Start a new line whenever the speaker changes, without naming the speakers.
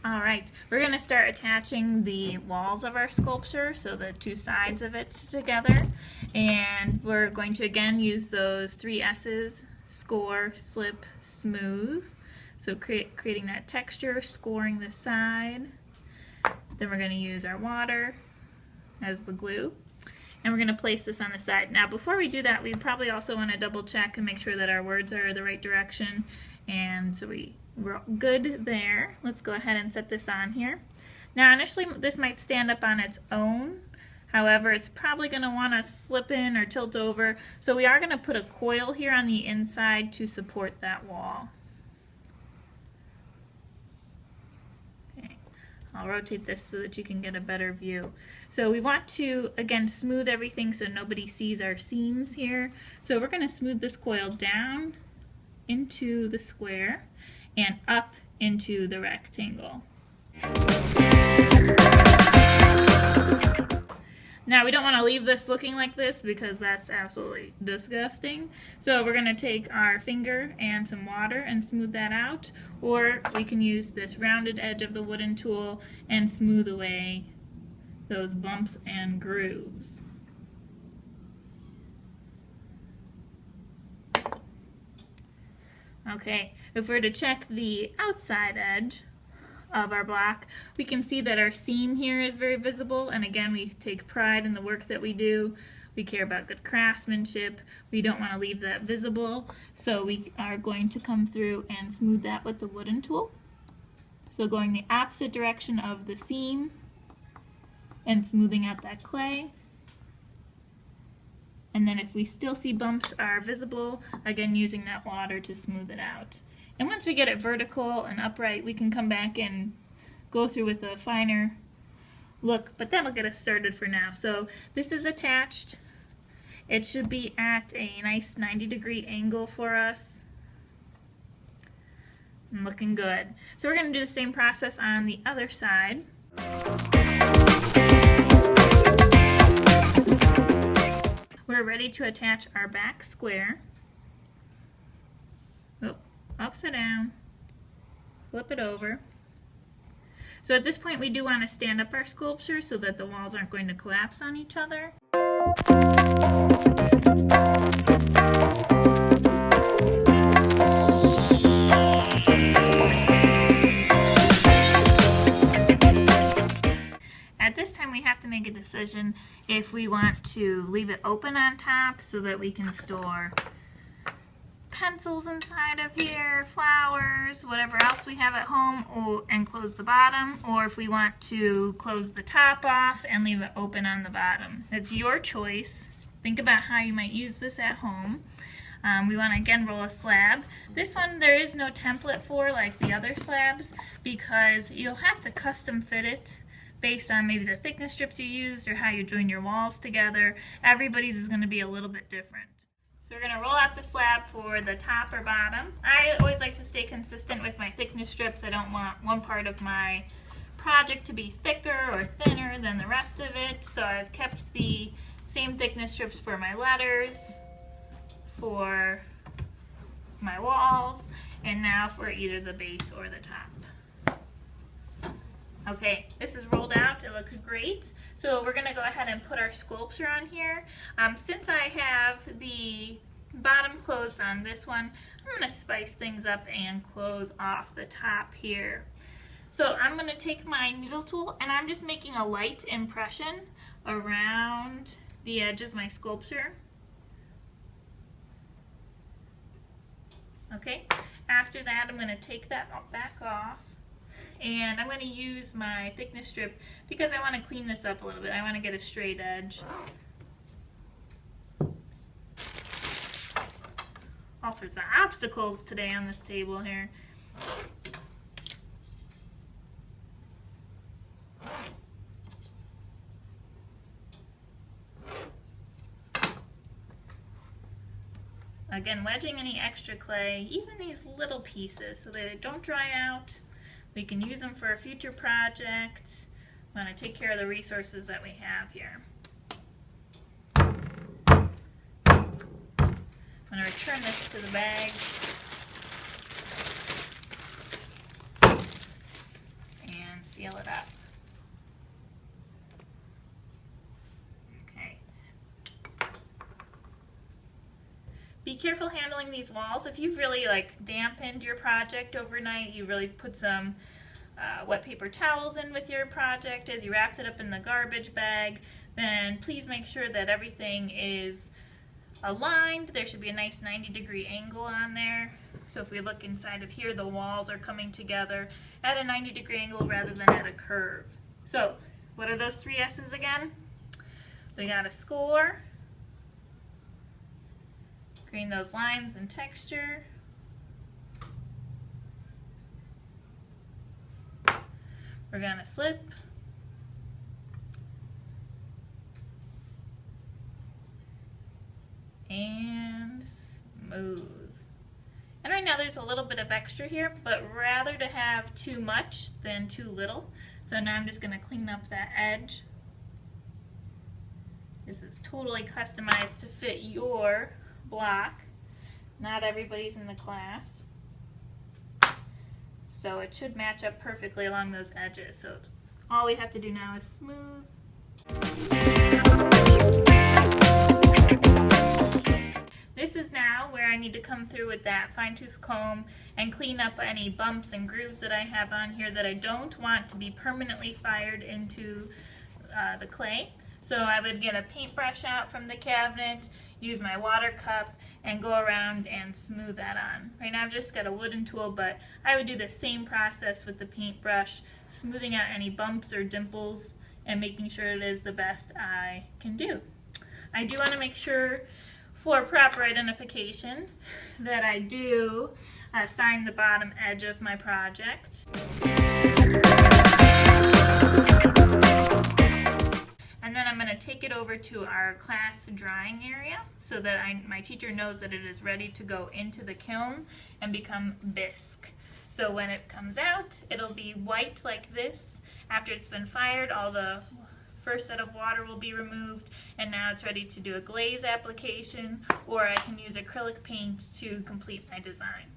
All right, we're going to start attaching the walls of our sculpture, so the two sides of it together. And we're going to again use those 3 S's, score, slip, smooth. So creating that texture, scoring the side. Then we're going to use our water as the glue. And we're going to place this on the side. Now before we do that, we probably also want to double check and make sure that our words are the right direction. And so we're good there. Let's go ahead and set this on here. Now initially this might stand up on its own. However, it's probably going to want to slip in or tilt over. So we are going to put a coil here on the inside to support that wall. Okay. I'll rotate this so that you can get a better view. So we want to, again, smooth everything so nobody sees our seams here. So we're going to smooth this coil down into the square and up into the rectangle. Now we don't want to leave this looking like this because that's absolutely disgusting. So we're going to take our finger and some water and smooth that out, or we can use this rounded edge of the wooden tool and smooth away those bumps and grooves. Okay, if we're to check the outside edge of our block, we can see that our seam here is very visible, and again, we take pride in the work that we do. We care about good craftsmanship. We don't want to leave that visible, so we are going to come through and smooth that with the wooden tool. So going the opposite direction of the seam and smoothing out that clay. And then if we still see bumps are visible, again using that water to smooth it out. And once we get it vertical and upright, we can come back and go through with a finer look, but that'll get us started for now. So this is attached. It should be at a nice 90-degree angle for us. And looking good. So we're going to do the same process on the other side. We're ready to attach our back square. Oh, upside down. Flip it over. So at this point we do want to stand up our sculpture so that the walls aren't going to collapse on each other. At this time we have to make a decision if we want to leave it open on top so that we can store pencils inside of here, flowers, whatever else we have at home, and close the bottom, or if we want to close the top off and leave it open on the bottom. It's your choice. Think about how you might use this at home. We want to again roll a slab. This one there is no template for like the other slabs because you'll have to custom fit it based on maybe the thickness strips you used or how you join your walls together. Everybody's is going to be a little bit different. So we're going to roll out the slab for the top or bottom. I always like to stay consistent with my thickness strips. I don't want one part of my project to be thicker or thinner than the rest of it. So I've kept the same thickness strips for my letters, for my walls, and now for either the base or the top. Okay, this is rolled out. It looks great. So we're going to go ahead and put our sculpture on here. Since I have the bottom closed on this one, I'm going to spice things up and close off the top here. So I'm going to take my needle tool and I'm just making a light impression around the edge of my sculpture. Okay, after that I'm going to take that back off. And I'm going to use my thickness strip because I want to clean this up a little bit. I want to get a straight edge. All sorts of obstacles today on this table here. Again, wedging any extra clay, even these little pieces, so that they don't dry out. We can use them for a future project. We want to take care of the resources that we have here. I'm going to return this to the bag. careful handling these walls. If you've really like dampened your project overnight, you really put some wet paper towels in with your project as you wrapped it up in the garbage bag, then please make sure that everything is aligned. There should be a nice 90-degree angle on there. So if we look inside of here, the walls are coming together at a 90-degree angle rather than at a curve. So what are those 3 S's again? We got to score, create those lines and texture, we're going to slip, and smooth. And right now there's a little bit of extra here, but rather to have too much than too little. So now I'm just going to clean up that edge. This is totally customized to fit your block. Not everybody's in the class. So it should match up perfectly along those edges. So all we have to do now is smooth. This is now where I need to come through with that fine-tooth comb and clean up any bumps and grooves that I have on here that I don't want to be permanently fired into the clay. So I would get a paintbrush out from the cabinet, use my water cup, and go around and smooth that on. Right now I've just got a wooden tool, but I would do the same process with the paintbrush, smoothing out any bumps or dimples and making sure it is the best I can do. I do want to make sure for proper identification that I do sign the bottom edge of my project. And then I'm going to take it over to our class drying area so that my teacher knows that it is ready to go into the kiln and become bisque. So when it comes out, it'll be white like this. After it's been fired, all the first set of water will be removed, and now it's ready to do a glaze application, or I can use acrylic paint to complete my design.